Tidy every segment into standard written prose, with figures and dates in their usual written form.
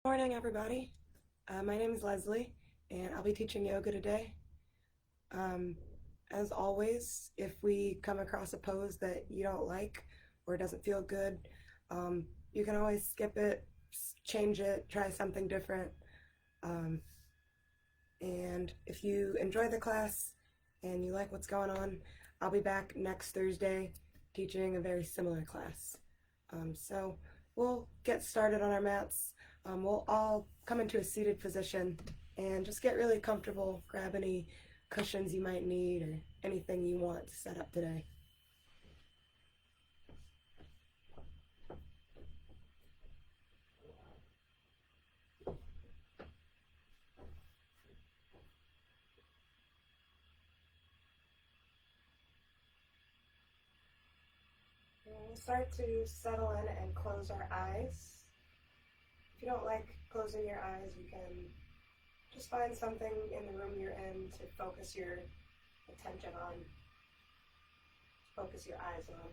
Morning, everybody. My name is Leslie, and I'll be teaching yoga today. Um, as always, if we come across a pose that you don't like or doesn't feel good, um, you can always skip it, change it, try something different. Um, and if you enjoy the class and you like what's going on, I'll be back next Thursday teaching a very similar class. So we'll get started on our mats. We'll all come into a seated position and just get really comfortable. Grab any cushions you might need or anything you want to set up today. And we'll start to settle in and close our eyes. If you don't like closing your eyes, you can just find something in the room you're in to focus your attention on, focus your eyes on.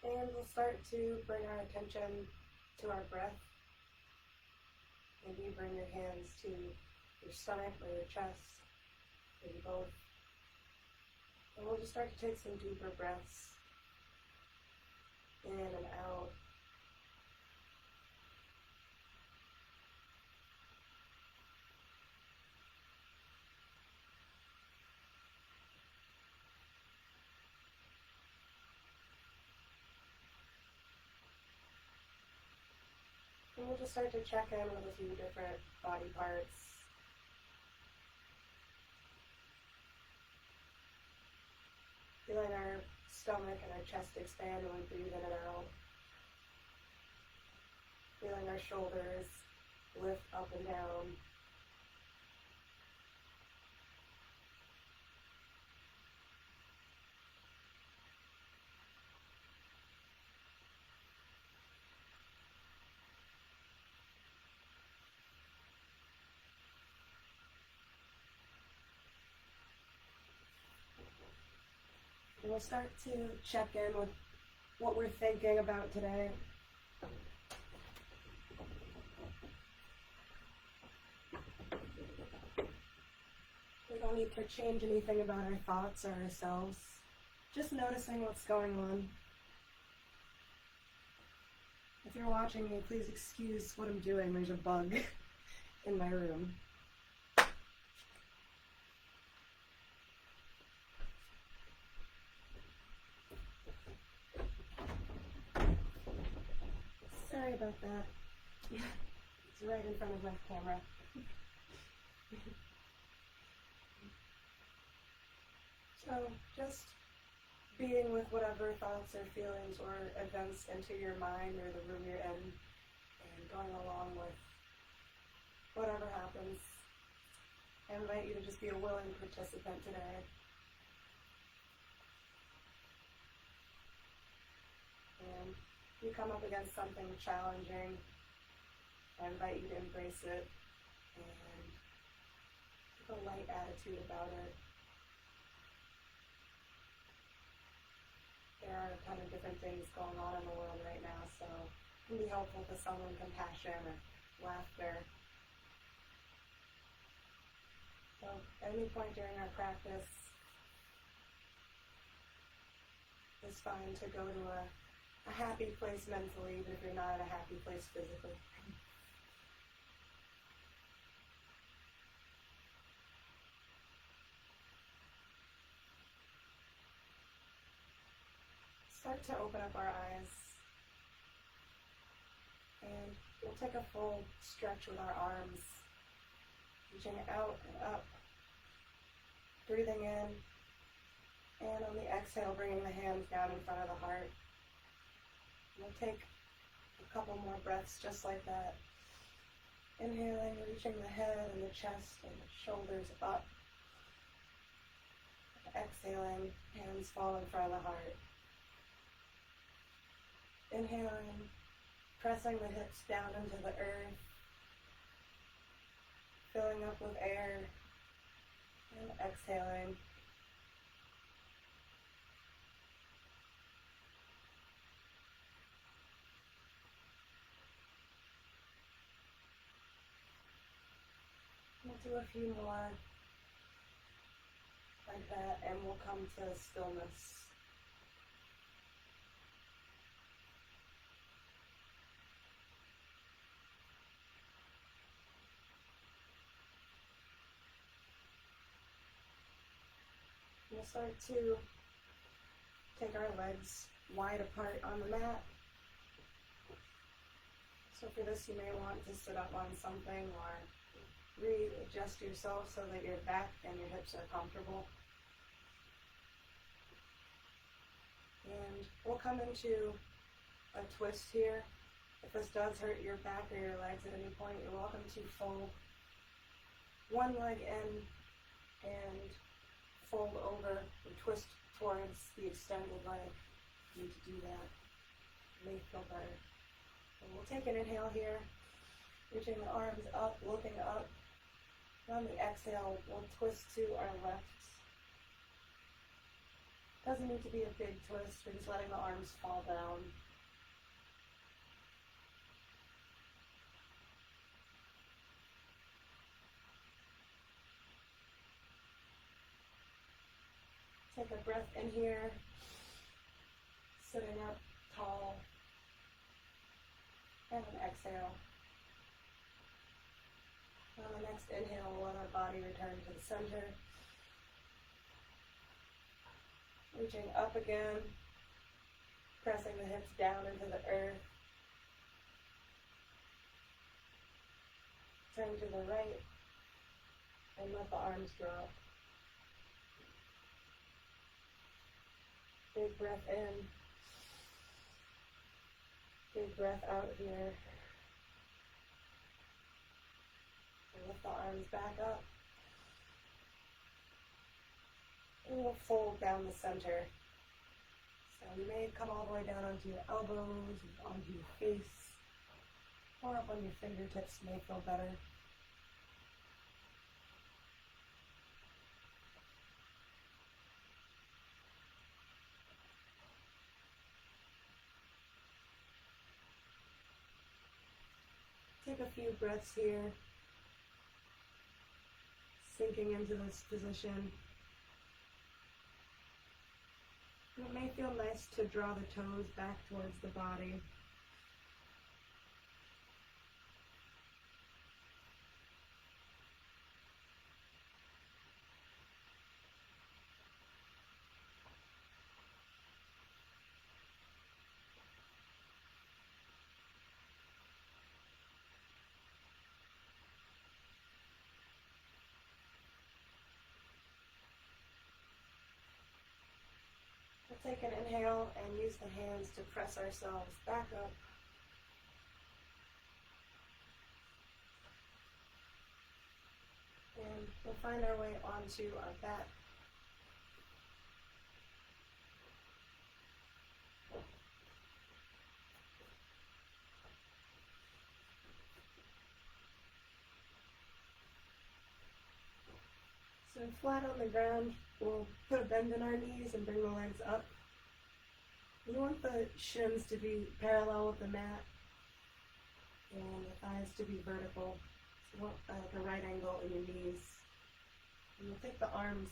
And we'll start to bring our attention to our breath. Maybe you bring your hands to your stomach or your chest, maybe both. And we'll just start to take some deeper breaths in and out. And we'll just start to check in with a few different body parts. Feeling our stomach and our chest expand when we breathe in and out. Feeling our shoulders lift up and down. And we'll start to check in with what we're thinking about today. We don't need to change anything about our thoughts or ourselves. Just noticing what's going on. If you're watching me, please excuse what I'm doing. There's a bug in my room. Sorry about that. It's right in front of my camera. So just being with whatever thoughts or feelings or events enter your mind or the room you're in and going along with whatever happens. I invite you to just be a willing participant today. And if you come up against something challenging, I invite you to embrace it and take a light attitude about it. There are a ton of different things going on in the world right now, so it can be helpful to someone compassion or laughter. So at any point during our practice, it's fine to go to a happy place mentally, even if you're not at a happy place physically. Start to open up our eyes, and we'll take a full stretch with our arms, reaching out and up, breathing in, and on the exhale, bringing the hands down in front of the heart. We'll take a couple more breaths just like that. Inhaling, reaching the head and the chest and the shoulders up. Exhaling, hands fall in front of the heart. Inhaling, pressing the hips down into the earth. filling up with air and exhaling. We'll do a few more like that and we'll come to stillness. We'll start to take our legs wide apart on the mat. So for this you may want to sit up on something or readjust yourself so that your back and your hips are comfortable. And we'll come into a twist here. If this does hurt your back or your legs at any point, you're welcome to fold one leg in and fold over and twist towards the extended leg. You need to do that. It may feel better. And we'll take an inhale here, reaching the arms up, looking up. On the exhale, we'll twist to our left. Doesn't need to be a big twist, we're just letting the arms fall down. Take a breath in here, sitting up tall, and an exhale. On the next inhale, we'll let our body return to the center. Reaching up again, pressing the hips down into the earth. Turn to the right, and let the arms drop. Big breath in. Big breath out here. And lift the arms back up. And we'll fold down the center. So you may come all the way down onto your elbows, onto your face, or up on your fingertips may feel better. Take a few breaths here, sinking into this position. It may feel nice to draw the toes back towards the body. We'll take an inhale and use the hands to press ourselves back up. And we'll find our way onto our back. So flat on the ground, we'll put a bend in our knees and bring the legs up. We want the shins to be parallel with the mat and the thighs to be vertical. So you want like a right angle in your knees. And we'll take the arms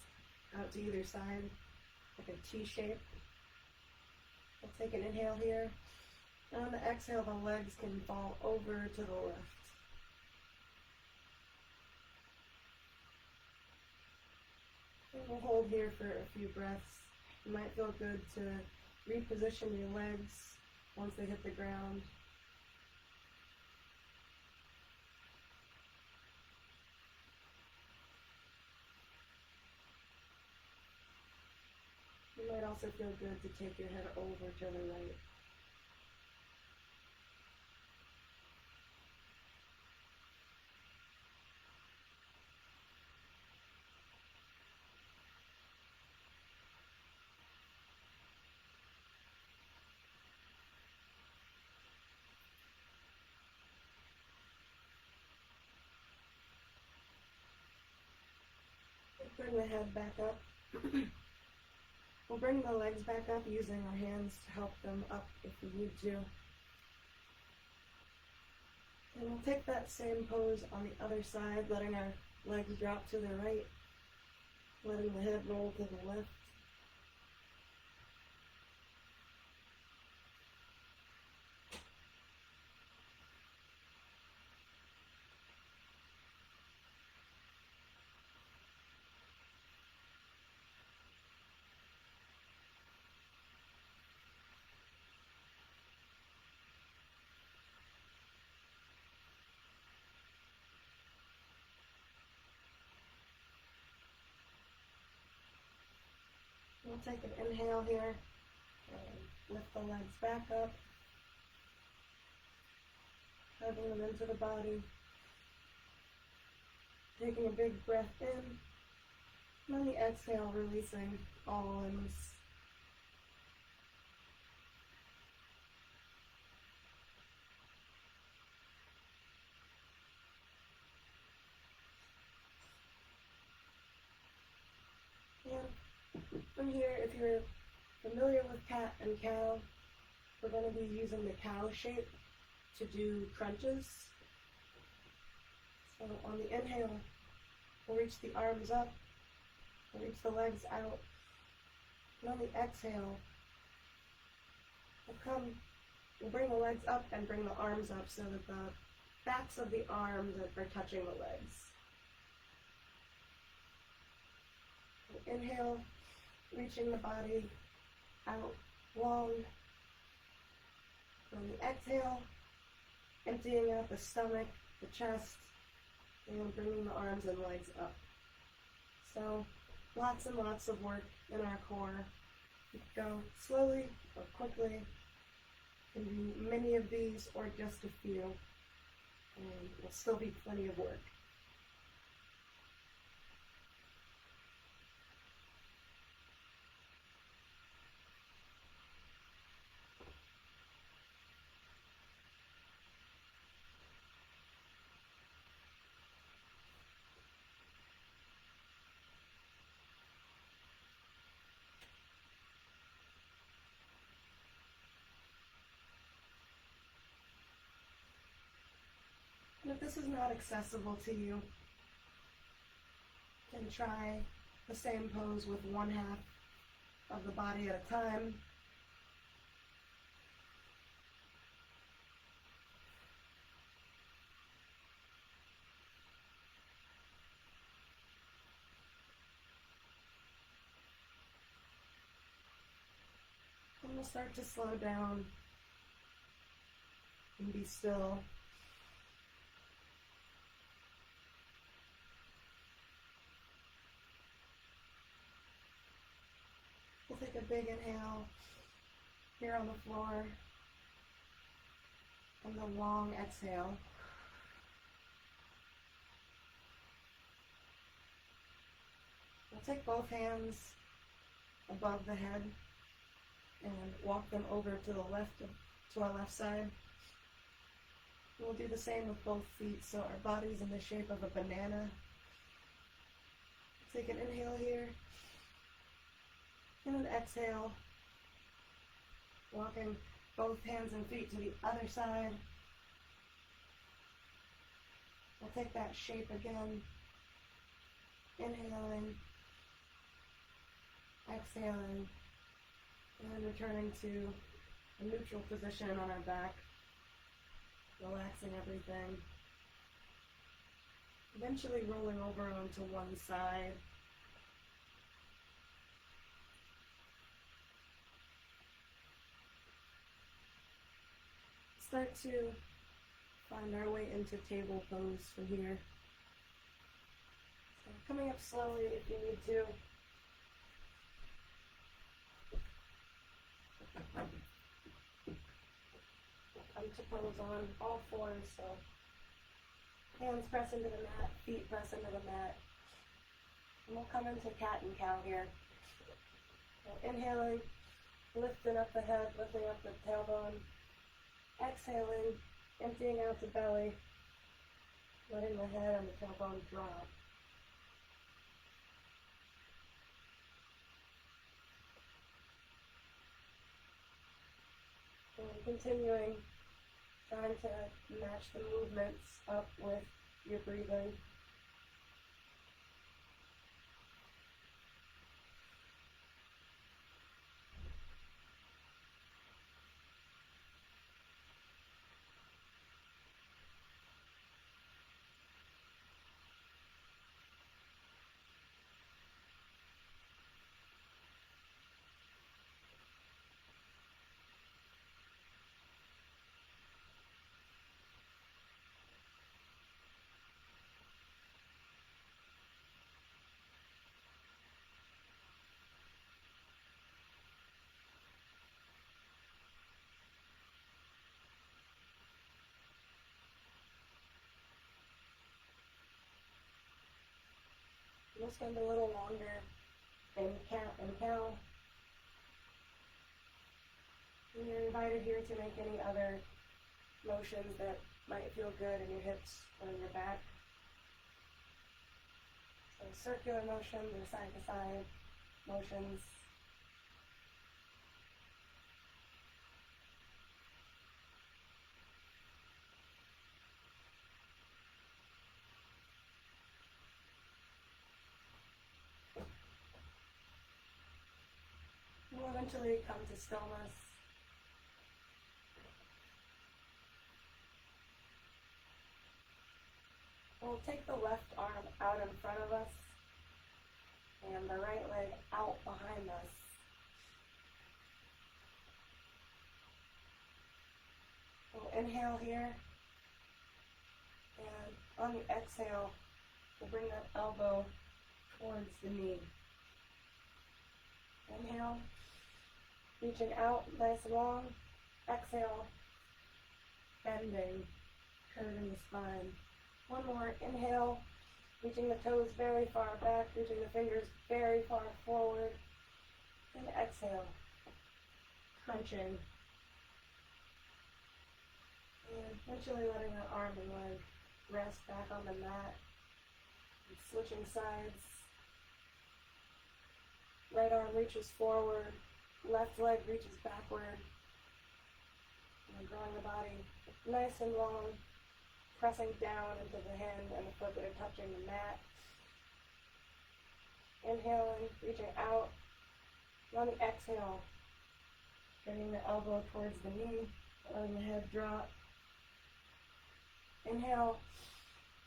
out to either side, like a T shape. We'll take an inhale here. And on the exhale, the legs can fall over to the left. We'll hold here for a few breaths. It might feel good to reposition your legs once they hit the ground. It might also feel good to take your head over to the right. Bring the head back up. We'll bring the legs back up using our hands to help them up if we need to. And we'll take that same pose on the other side, letting our legs drop to the right, letting the head roll to the left. We'll take an inhale here and lift the legs back up, hugging them into the body, taking a big breath in, and on the exhale, releasing all limbs. From here, if you're familiar with cat and cow, we're going to be using the cow shape to do crunches. So on the inhale, we'll reach the arms up, we'll reach the legs out, and on the exhale, we'll bring the legs up and bring the arms up so that the backs of the arms are touching the legs. Inhale, reaching the body out long. On the exhale, emptying out the stomach, the chest, and bringing the arms and legs up. So lots and lots of work in our core. You can go slowly or quickly. You can do many of these or just a few, and it'll still be plenty of work. And if this is not accessible to you, you can try the same pose with one half of the body at a time. And we'll start to slow down and be still. We'll take a big inhale here on the floor and the long exhale. We'll take both hands above the head and walk them over to the left, to our left side. We'll do the same with both feet, so our body's in the shape of a banana. Take an inhale here, and an exhale, walking both hands and feet to the other side. We'll take that shape again, inhaling, exhaling, and returning to a neutral position on our back, relaxing everything. Eventually rolling over onto one side. Start to find our way into table pose from here. So coming up slowly if you need to. Come to pose on all fours, so hands press into the mat, feet press into the mat. And we'll come into cat and cow here. So inhaling, lifting up the head, lifting up the tailbone. Exhaling, emptying out the belly, letting the head and the tailbone drop. continuing, trying to match the movements up with your breathing. We'll spend a little longer in cow. And you're invited here to make any other motions that might feel good in your hips or in your back. So circular motions or side to side motions. We'll eventually come to stillness. We'll take the left arm out in front of us and the right leg out behind us. We'll inhale here, and on the exhale, we'll bring that elbow towards the knee. Inhale, reaching out nice and long. Exhale, bending, curving the spine. One more, inhale, reaching the toes very far back, reaching the fingers very far forward. And exhale, crunching. And eventually letting the arm and leg rest back on the mat. And switching sides. Right arm reaches forward, left leg reaches backward. And drawing the body nice and long, pressing down into the hand and the foot that are touching the mat. Inhaling, reaching out. On the exhale, bringing the elbow towards the knee, letting the head drop. Inhale,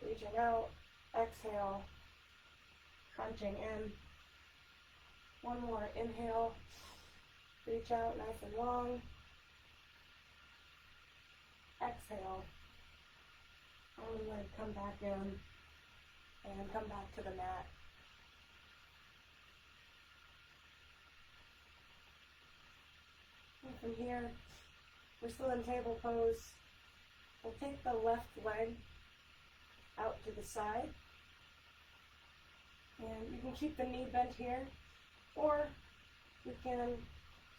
reaching out. Exhale, crunching in. One more, inhale, reach out nice and long. Exhale, arm and leg come back in and come back to the mat. And from here, we're still in table pose. We'll take the left leg out to the side. And you can keep the knee bent here, or we can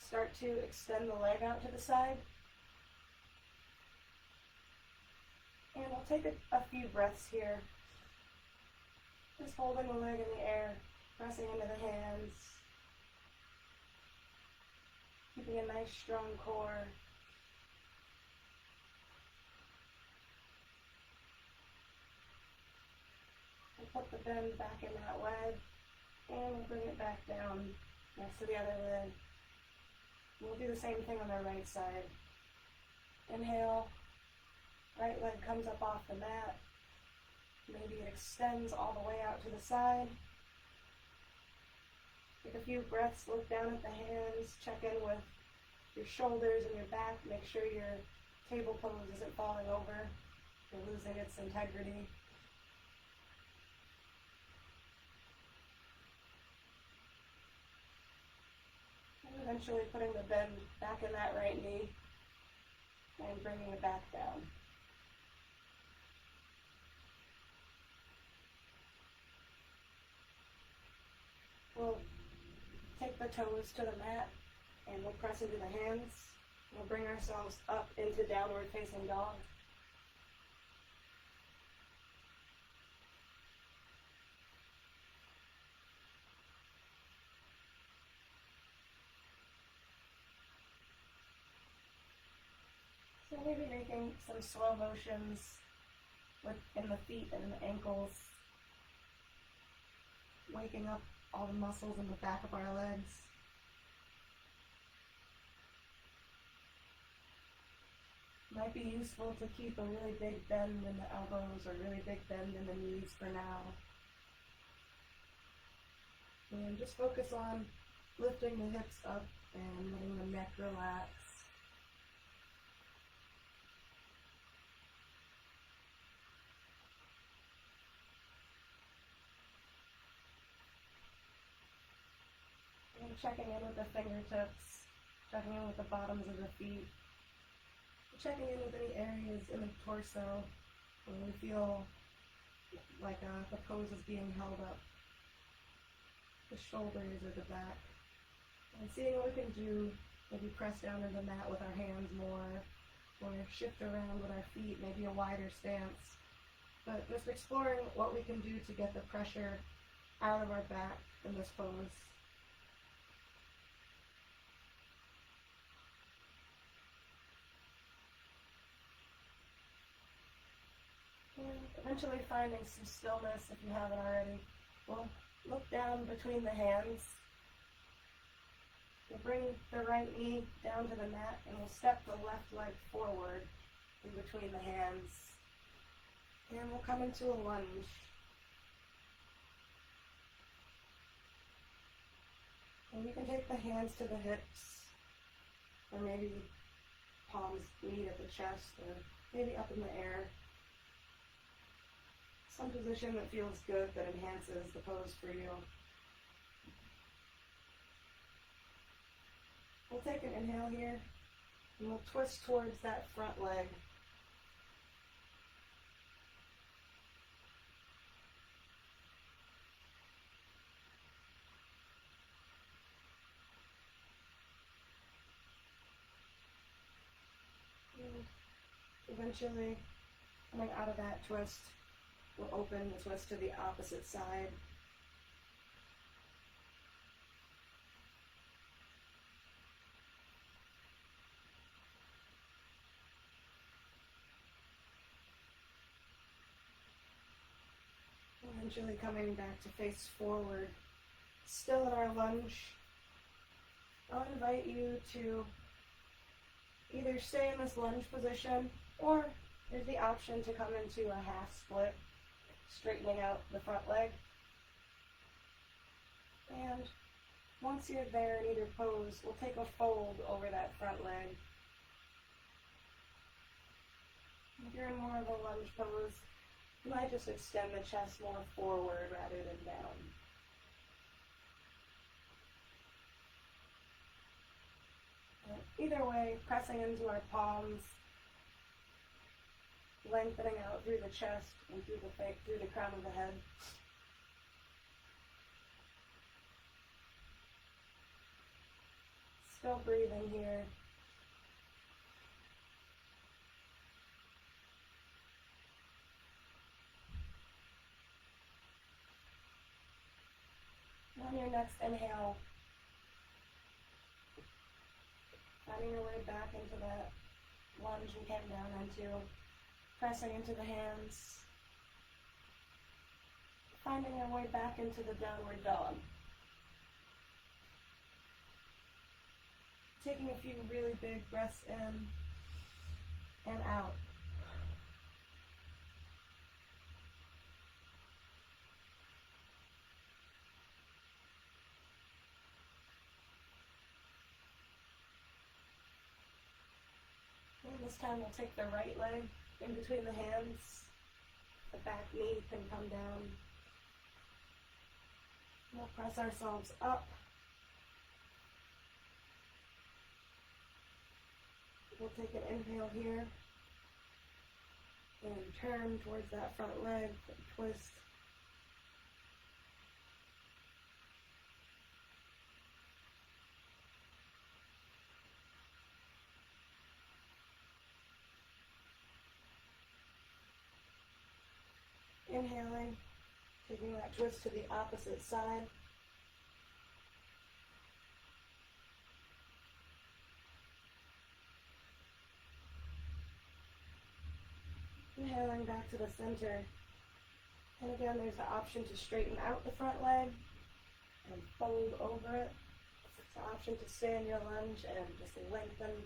start to extend the leg out to the side. And we'll take a few breaths here. Just holding the leg in the air, pressing into the hands. Keeping a nice strong core. We'll put the bend back in that leg, and we'll bring it back down next to the other leg. We'll do the same thing on the right side. Inhale, right leg comes up off the mat. Maybe it extends all the way out to the side. Take a few breaths, look down at the hands, check in with your shoulders and your back, make sure your table pose isn't falling over or losing its integrity. And eventually putting the bend back in that right knee and bringing it back down. We'll take the toes to the mat and we'll press into the hands. We'll bring ourselves up into downward facing dog. Maybe making some slow motions in the feet and the ankles, waking up all the muscles in the back of our legs. Might be useful to keep a really big bend in the elbows or really big bend in the knees for now. And just focus on lifting the hips up and letting the neck relax. And checking in with the fingertips, checking in with the bottoms of the feet, checking in with any areas in the torso where we feel like the pose is being held up, the shoulders or the back, and seeing what we can do, maybe press down into the mat with our hands more, or shift around with our feet, maybe a wider stance, but just exploring what we can do to get the pressure out of our back in this pose. Eventually finding some stillness if you haven't already. We'll look down between the hands. We'll bring the right knee down to the mat and we'll step the left leg forward in between the hands. And we'll come into a lunge. And you can take the hands to the hips, or maybe palms meet at the chest, or maybe up in the air. Some position that feels good, that enhances the pose for you. We'll take an inhale here, and we'll twist towards that front leg. And eventually, coming out of that twist, we'll open the twist to the opposite side. Eventually coming back to face forward, still in our lunge. I'll invite you to either stay in this lunge position, or there's the option to come into a half split, straightening out the front leg. And once you're there in either pose, we'll take a fold over that front leg. If you're in more of a lunge pose, you might just extend the chest more forward rather than down. Either way, pressing into our palms, lengthening out through the chest and through the crown of the head. Still breathing here. On your next inhale, finding your way back into that lunge you came down into, pressing into the hands, finding our way back into the downward dog. Taking a few really big breaths in and out. And this time we'll take the right leg in between the hands. The back knee can come down. We'll press ourselves up. We'll take an inhale here and turn towards that front leg, twist. Inhaling, taking that twist to the opposite side. coming back to the center. And again, there's the option to straighten out the front leg and fold over it. It's an option to stay in your lunge and just lengthen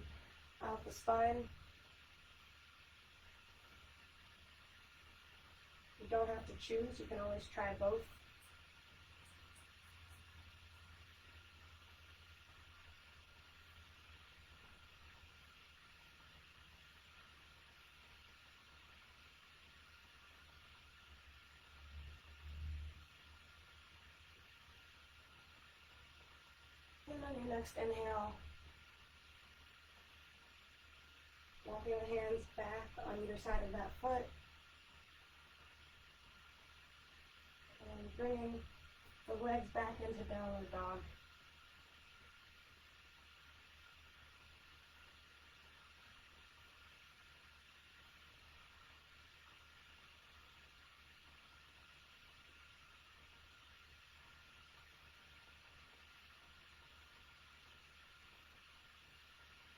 out the spine. You don't have to choose, you can always try both. And on your next inhale, walking the hands back on either side of that foot. And bringing the legs back into downward dog.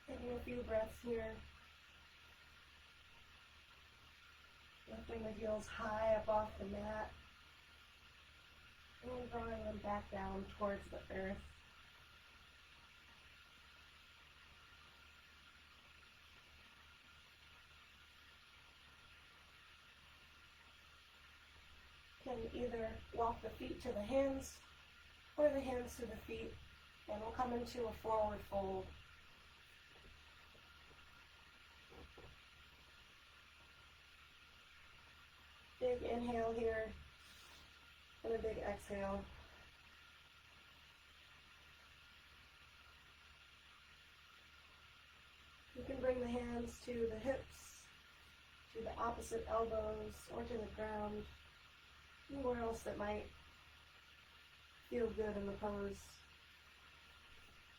Taking a few breaths here. Lifting the heels high up off the mat. And drawing them back down towards the earth. You can either walk the feet to the hands or the hands to the feet, and we'll come into a forward fold. Big inhale here, and a big exhale. You can bring the hands to the hips, to the opposite elbows, or to the ground, anywhere else that might feel good in the pose.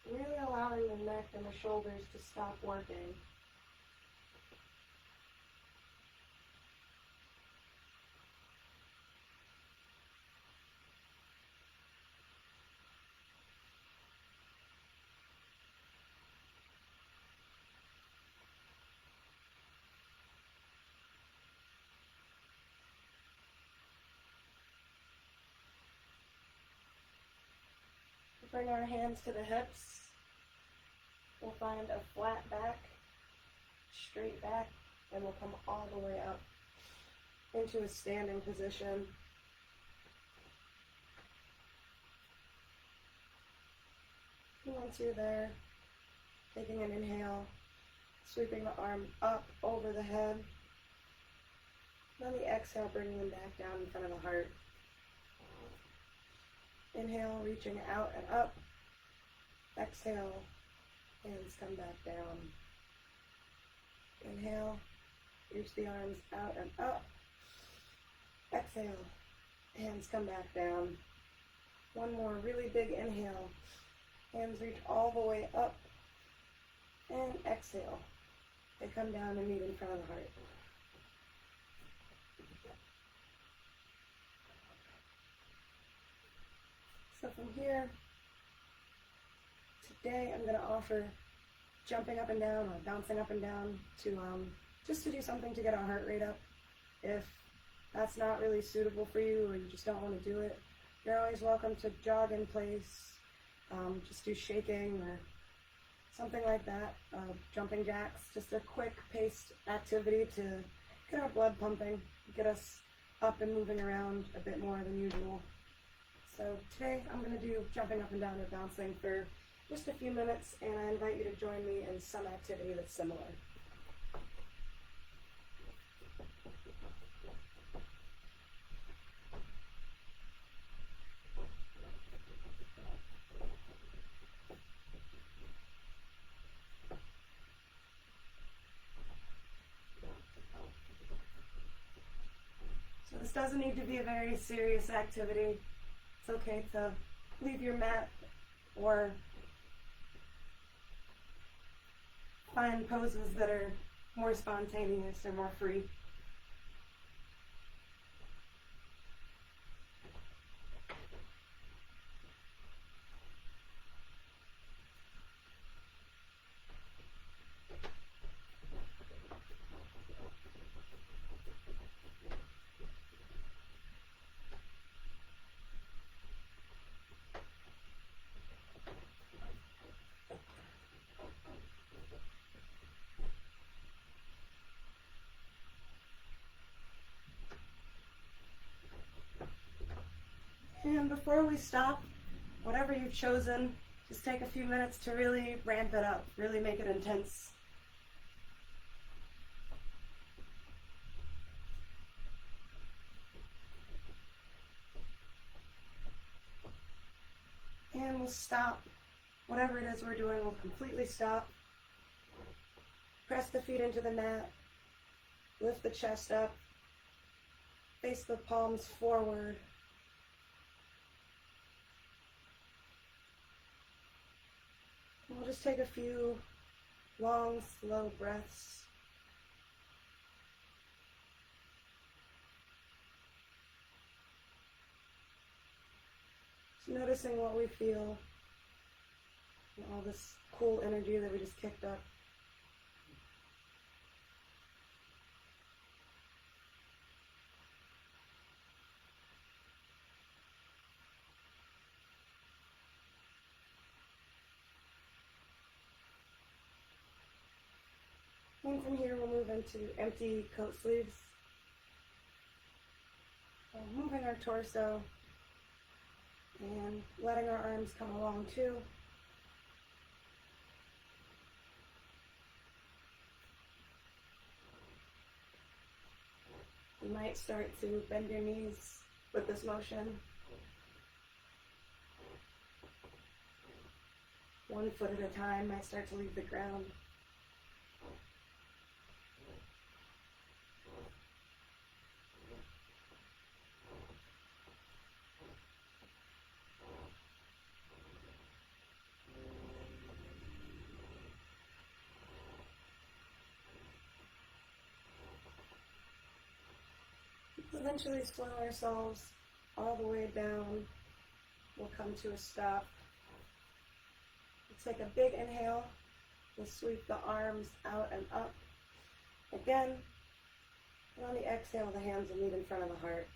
Really allowing the neck and the shoulders to stop working. Bring our hands to the hips. We'll find a flat back, straight back, and we'll come all the way up into a standing position. And once you're there, taking an inhale, sweeping the arm up over the head. Then the exhale, bringing them back down in front of the heart. Inhale, reaching out and up. Exhale, hands come back down. Inhale, reach the arms out and up. Exhale, hands come back down. One more really big inhale. Hands reach all the way up. And exhale. They come down and meet in front of the heart. So from here, today I'm going to offer jumping up and down or bouncing up and down to just to do something to get our heart rate up. If that's not really suitable for you or you just don't want to do it, you're always welcome to jog in place, just do shaking or something like that, jumping jacks, just a quick paced activity to get our blood pumping, get us up and moving around a bit more than usual. So today I'm going to do jumping up and down or bouncing for just a few minutes, and I invite you to join me in some activity that's similar. So this doesn't need to be a very serious activity. It's okay to leave your mat or find poses that are more spontaneous or more free. And before we stop, whatever you've chosen, just take a few minutes to really ramp it up, really make it intense. And we'll stop. Whatever it is we're doing, we'll completely stop. Press the feet into the mat. Lift the chest up. Face the palms forward. We'll just take a few long, slow breaths. Just noticing what we feel, and all this cool energy that we just kicked up. And from here we'll move into empty coat sleeves. So moving our torso and letting our arms come along too. You might start to bend your knees with this motion. One foot at a time might start to leave the ground. Eventually slow ourselves all the way down. We'll come to a stop. We'll take a big inhale. We'll sweep the arms out and up. Again, and on the exhale, the hands will meet in front of the heart.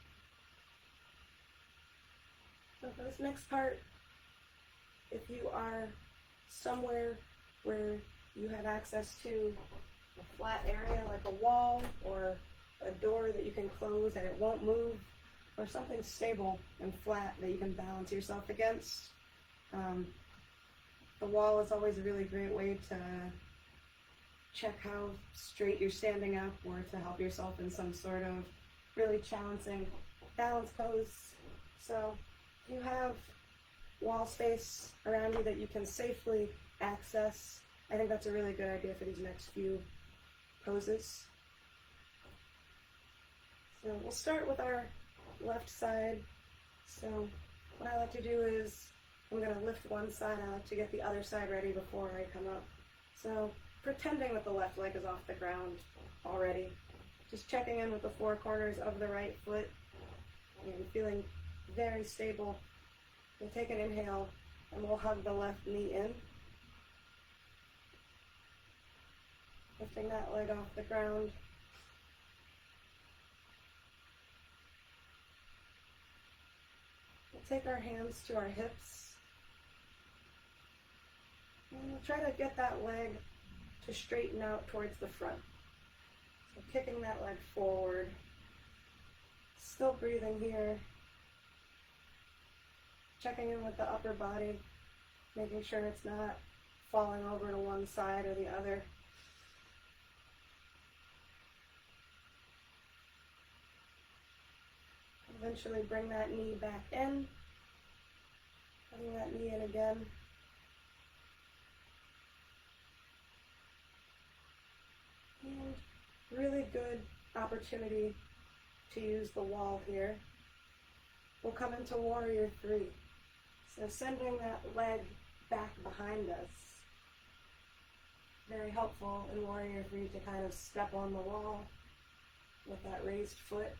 So for this next part, if you are somewhere where you have access to a flat area like a wall or a door that you can close and it won't move, or something stable and flat that you can balance yourself against. The wall is always a really great way to check how straight you're standing up, or to help yourself in some sort of really challenging balance pose. So if you have wall space around you that you can safely access, I think that's a really good idea for these next few poses. So we'll start with our left side. So what I like to do is, I'm going to lift one side, I like to get the other side ready before I come up. So pretending that the left leg is off the ground already. Just checking in with the four corners of the right foot and feeling very stable. We'll take an inhale and we'll hug the left knee in. Lifting that leg off the ground. We'll take our hands to our hips. And we'll try to get that leg to straighten out towards the front. So kicking that leg forward. Still breathing here. Checking in with the upper body, making sure it's not falling over to one side or the other. Eventually bring that knee back in. Bring that knee in again. And really good opportunity to use the wall here. We'll come into Warrior 3. So sending that leg back behind us. Very helpful in Warrior 3 to kind of step on the wall with that raised foot.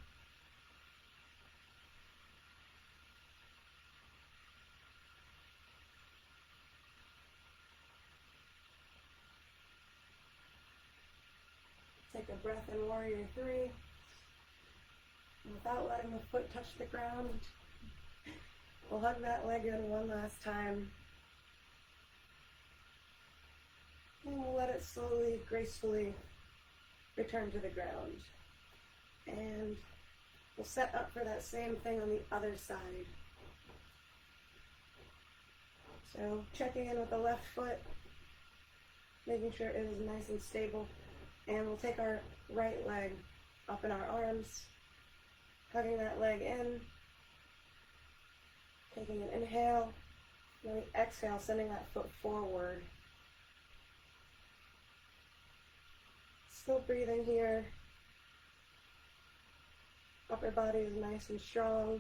Take a breath in Warrior 3. And without letting the foot touch the ground, we'll hug that leg in one last time. And we'll let it slowly, gracefully return to the ground. And we'll set up for that same thing on the other side. So checking in with the left foot, making sure it is nice and stable. And we'll take our right leg up in our arms, hugging that leg in, taking an inhale, then we exhale, sending that foot forward. Still breathing here. Upper body is nice and strong.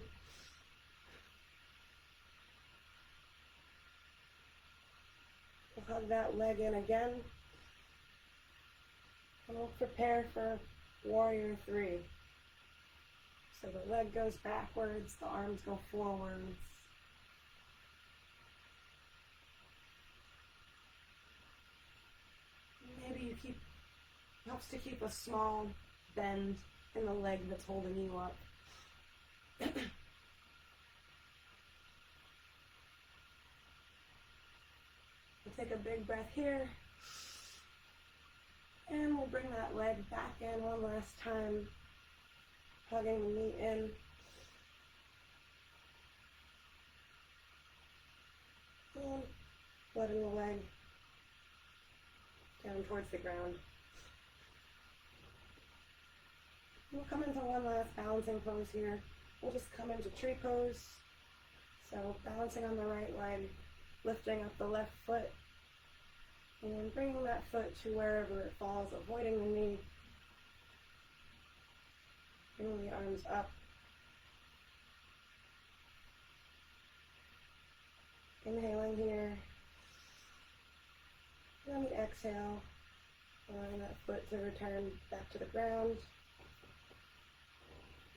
We'll hug that leg in again. And we'll prepare for warrior three. So the leg goes backwards, the arms go forwards. Maybe helps to keep a small bend in the leg that's holding you up. We'll take a big breath here. And we'll bring that leg back in one last time, hugging the knee in. And letting the leg down towards the ground. We'll come into one last balancing pose here. We'll just come into tree pose. So balancing on the right leg, lifting up the left foot, and bringing that foot to wherever it falls, avoiding the knee. Bringing the arms up. Inhaling here. And then we exhale, allowing that foot to return back to the ground.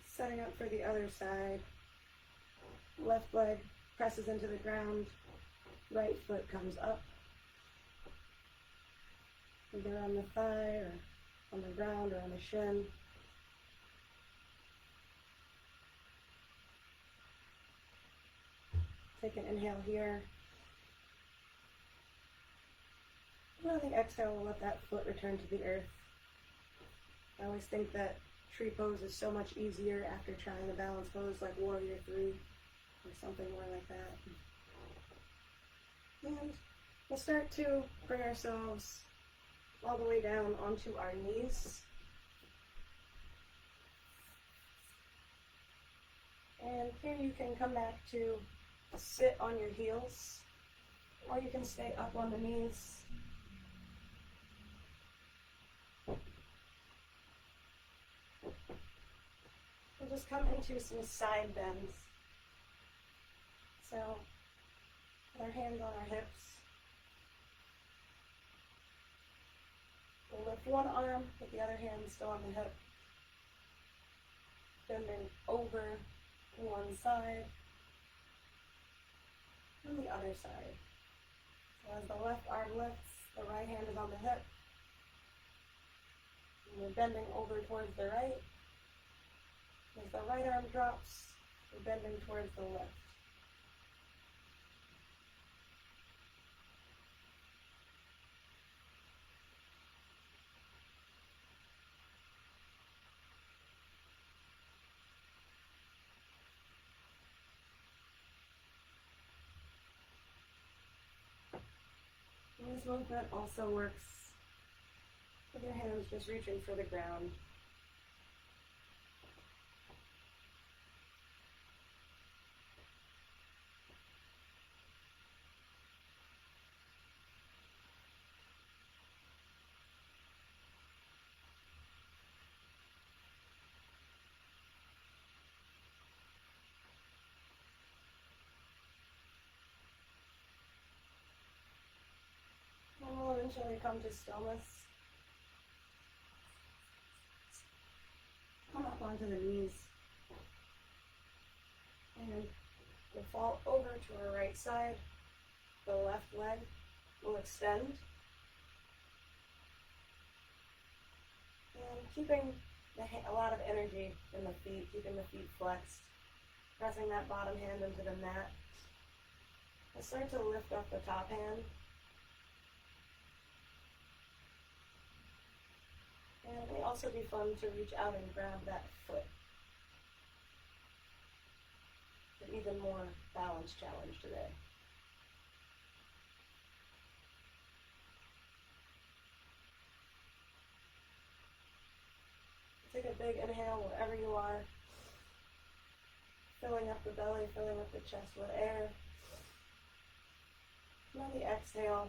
Setting up for the other side. Left leg presses into the ground. Right foot comes up. Either on the thigh or on the ground or on the shin. Take an inhale here. And on the exhale, we'll let that foot return to the earth. I always think that tree pose is so much easier after trying a balance pose like warrior three or something more like that. And we'll start to bring ourselves all the way down onto our knees. And here you can come back to sit on your heels, or you can stay up on the knees. We'll just come into some side bends. So, with our hands on our hips, we'll lift one arm with the other hand still on the hip, bending over one side and the other side. So as the left arm lifts, the right hand is on the hip, and we're bending over towards the right. As the right arm drops, we're bending towards the left. And this movement also works with your hands just reaching for the ground. And we'll eventually come to stillness. Come up onto the knees. And we'll fall over to our right side. The left leg will extend. And keeping a lot of energy in the feet, keeping the feet flexed. Pressing that bottom hand into the mat. We'll start to lift up the top hand. And it may also be fun to reach out and grab that foot. An even more balance challenge today. big inhale wherever you are, filling up the belly, filling up the chest with air. And on the exhale,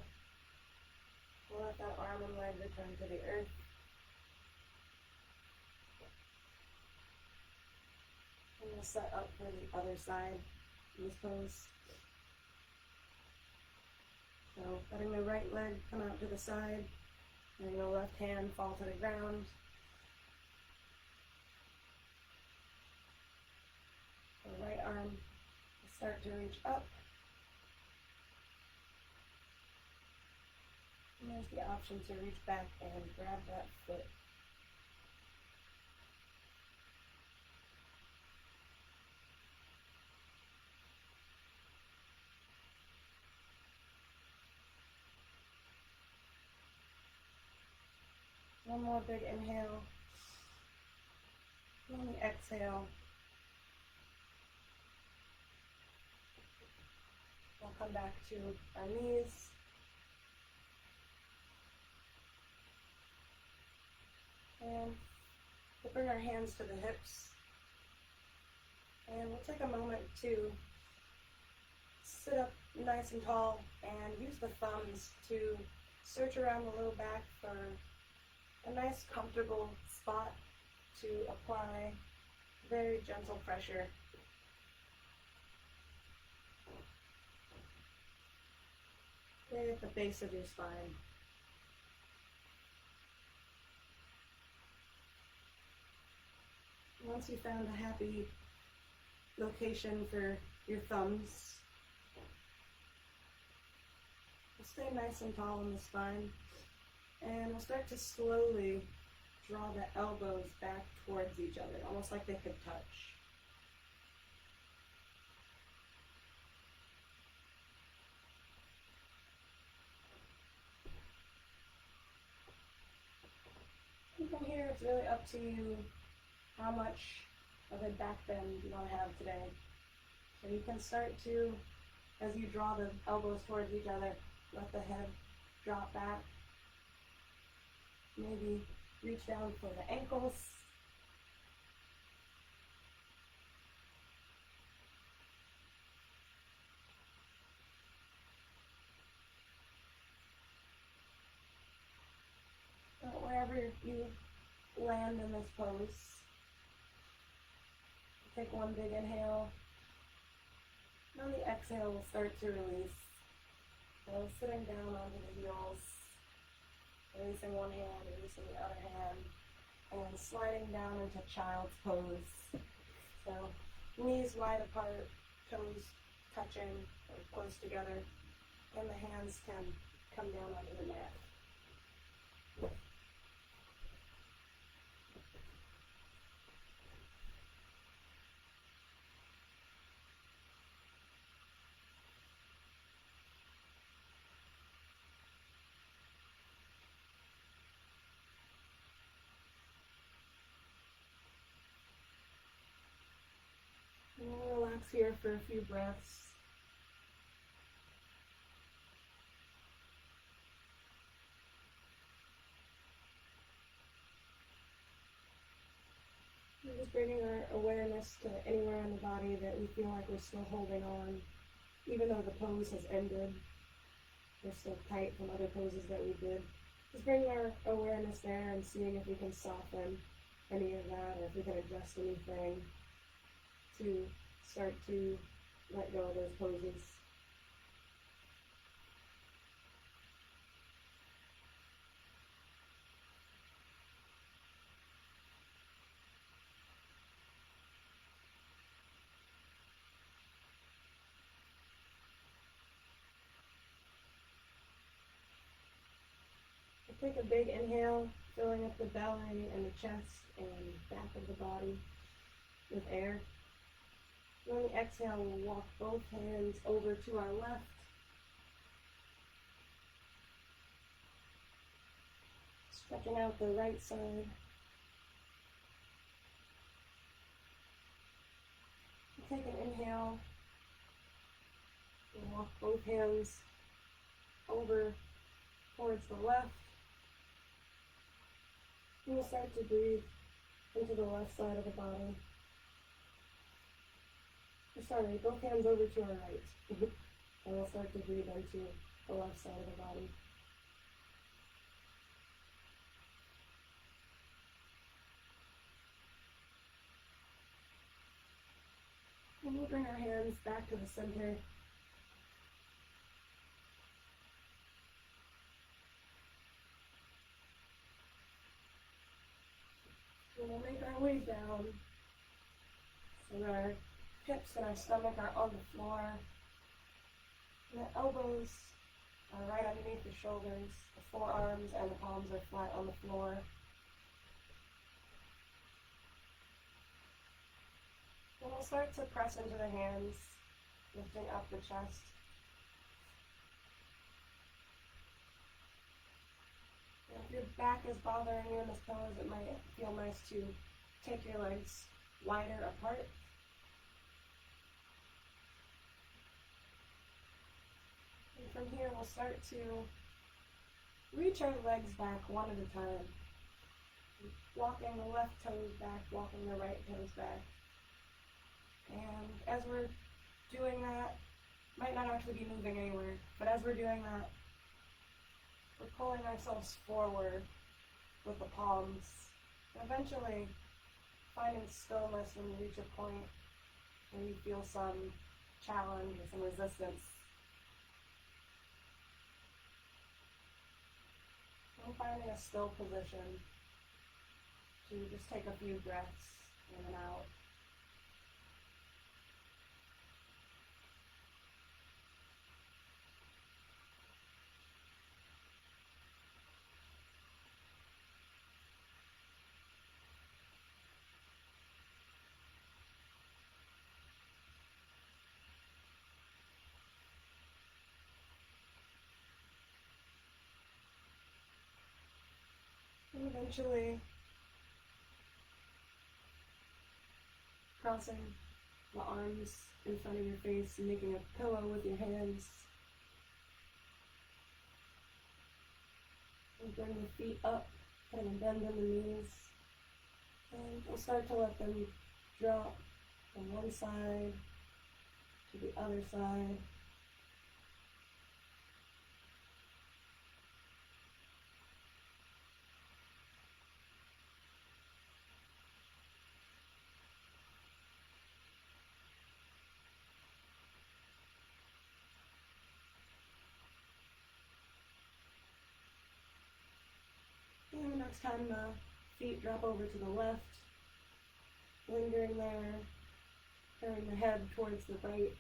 we'll let that arm and leg return to the earth. And we'll set up for the other side in this pose. So letting the right leg come out to the side, letting the left hand fall to the ground. The right arm will start to reach up. And there's the option to reach back and grab that foot. One more big inhale. And on the exhale, we'll come back to our knees. And we'll bring our hands to the hips. And we'll take a moment to sit up nice and tall and use the thumbs to search around the low back for a nice comfortable spot to apply very gentle pressure. Right at the base of your spine. Once you found a happy location for your thumbs, we'll stay nice and tall in the spine, and we'll start to slowly draw the elbows back towards each other, almost like they could touch. And from here, it's really up to you how much of a back bend you want to have today. So you can start to, as you draw the elbows towards each other, let the head drop back. Maybe reach down for the ankles. But wherever you land in this pose, take one big inhale. And on the exhale, we'll start to release. So sitting down onto the heels, releasing one hand, releasing the other hand, and sliding down into child's pose. So knees wide apart, toes touching or close together, and the hands can come down onto the mat. And we'll relax here for a few breaths. We're just bringing our awareness to anywhere on the body that we feel like we're still holding on, even though the pose has ended. We're still tight from other poses that we did. Just bring our awareness there and seeing if we can soften any of that, or if we can adjust anything to start to let go of those poses. Take a big inhale, filling up the belly and the chest and back of the body with air. And on the exhale, we'll walk both hands over to our left. Stretching out the right side. Take an inhale. And walk both hands over towards the left. And we'll start to breathe into the left side of the body. Sorry, both hands over to our right. And we'll start to breathe into the left side of the body. And we'll bring our hands back to the center. And we'll make our way down. So our hips and our stomach are on the floor. And the elbows are right underneath the shoulders. The forearms and the palms are flat on the floor. And we'll start to press into the hands, lifting up the chest. And if your back is bothering you in this pose, it might feel nice to take your legs wider apart. And from here, we'll start to reach our legs back one at a time. Walking the left toes back, walking the right toes back. And as we're doing that, might not actually be moving anywhere, but as we're doing that, we're pulling ourselves forward with the palms, and eventually finding stillness when you reach a point where you feel some challenge or some resistance. And finding a still position to just take a few breaths in and out. And eventually crossing the arms in front of your face and making a pillow with your hands. And bring the feet up, kind of bend in the knees. And we'll start to let them drop from one side to the other side. And the next time the feet drop over to the left, lingering there, turning the head towards the right.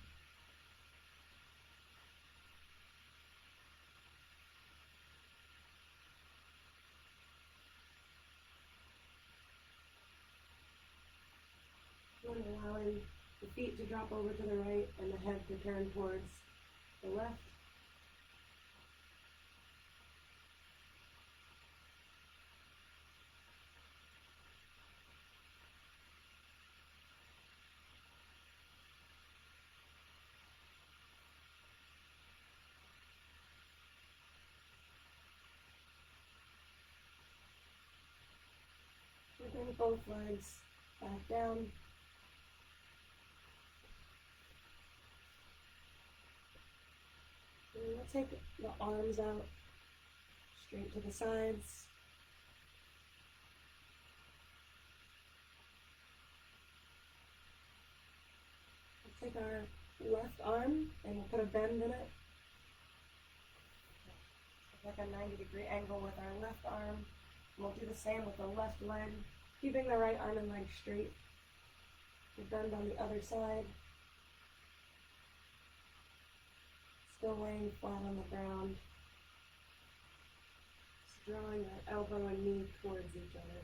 And allowing the feet to drop over to the right and the head to turn towards the left. We bring both legs back down. And we'll take the arms out straight to the sides. We'll take our left arm and we'll put a bend in it. Like a 90-degree angle with our left arm. We'll do the same with the left leg, keeping the right arm and leg straight. We'll bend on the other side. Still laying flat on the ground. Just drawing that elbow and knee towards each other.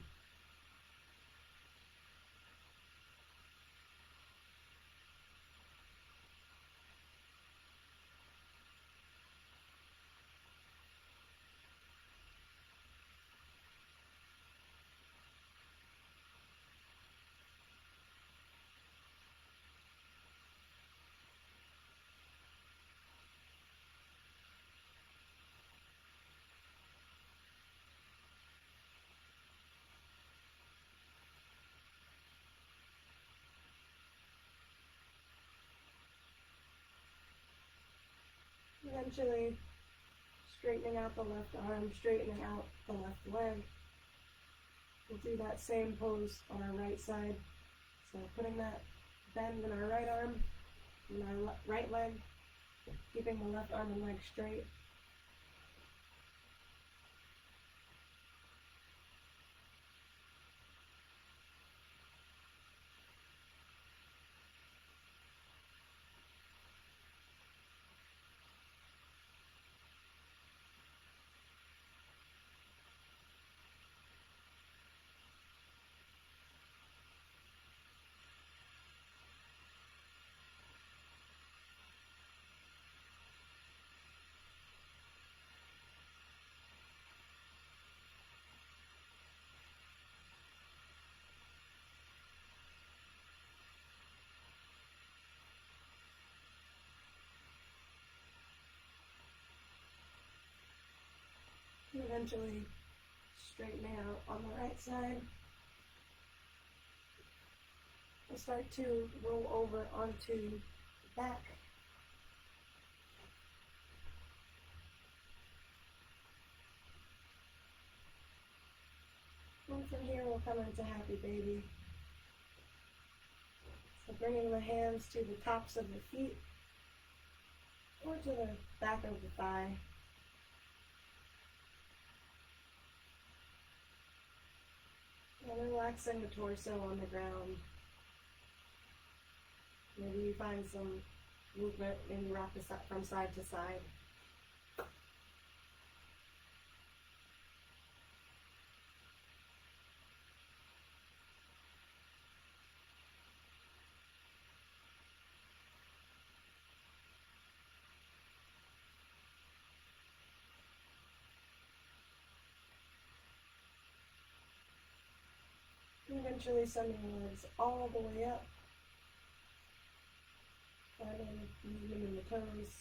Eventually straightening out the left arm, straightening out the left leg. We'll do that same pose on our right side. So putting that bend in our right arm and our right leg, keeping the left arm and leg straight. And eventually straightening out on the right side. We'll start to roll over onto the back. And from here we'll come into Happy Baby. So bringing the hands to the tops of the feet or to the back of the thigh. And relaxing the torso on the ground. Maybe you find some movement and you rock from side to side. And eventually sending the legs all the way up. Finding movement in the toes.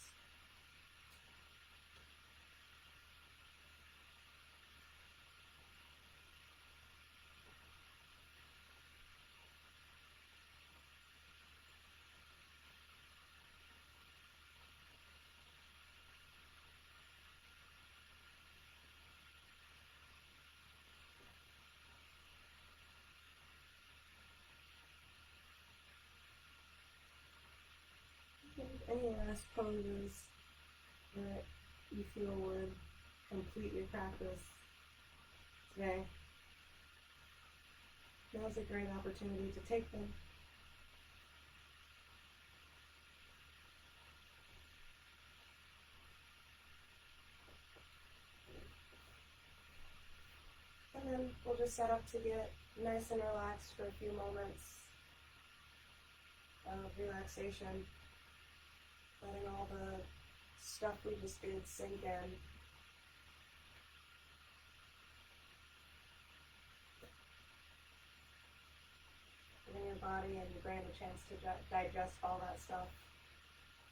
Any last poses that you feel would complete your practice today? Now's a great opportunity to take them. And then we'll just set up to get nice and relaxed for a few moments of relaxation. Letting all the stuff we just did sink in. Giving your body and your brain a chance to digest all that stuff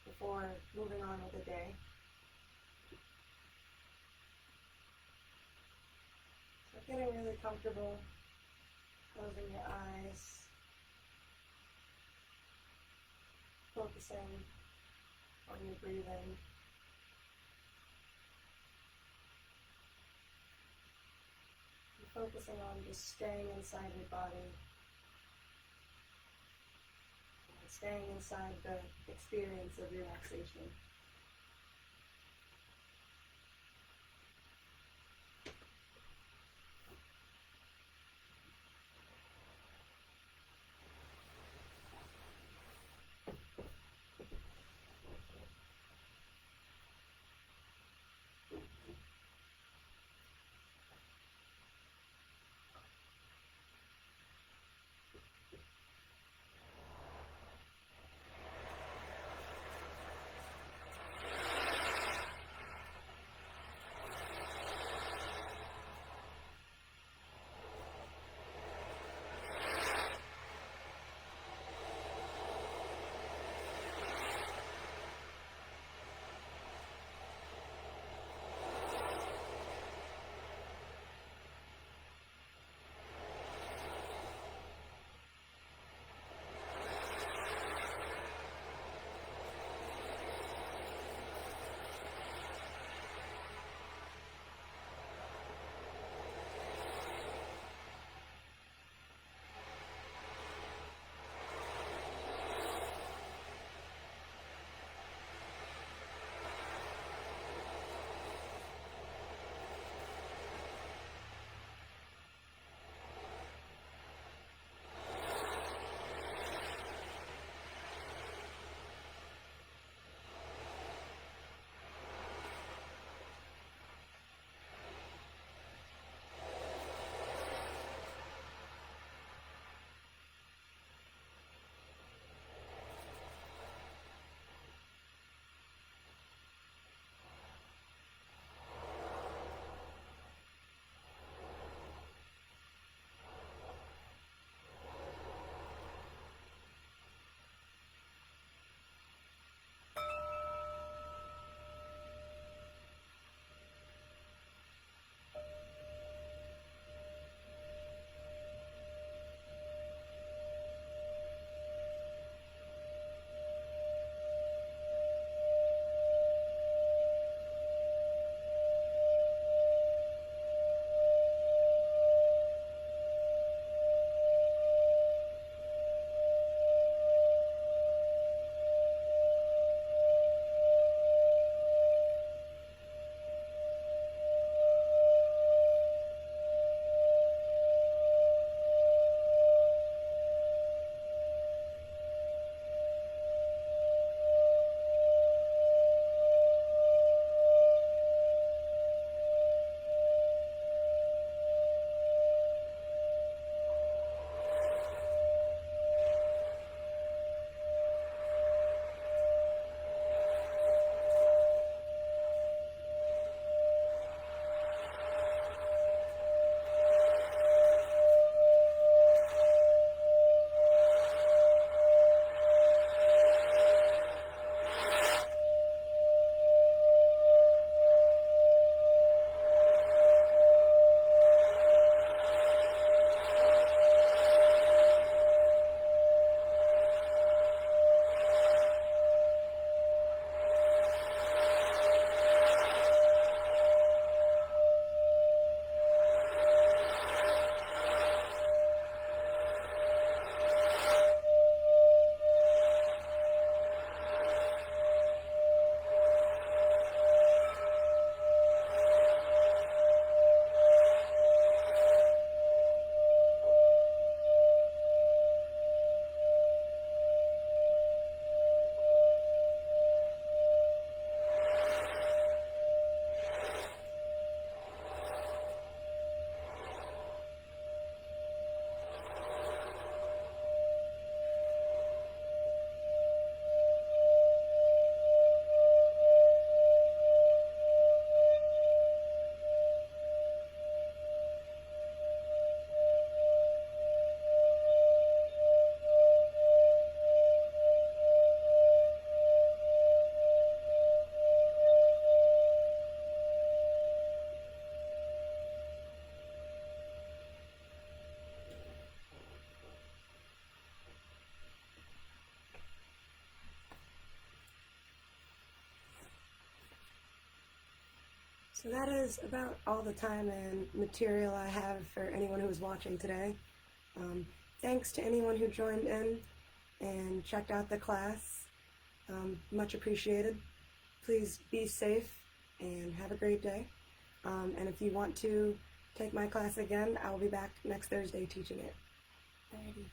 before moving on with the day. So getting really comfortable, closing your eyes, focusing on your breathing. And focusing on just staying inside your body. And staying inside the experience of relaxation. So that is about all the time and material I have for anyone who is watching today. Thanks to anyone who joined in and checked out the class. Much appreciated. Please be safe and have a great day. And if you want to take my class again, I will be back next Thursday teaching it. Alrighty.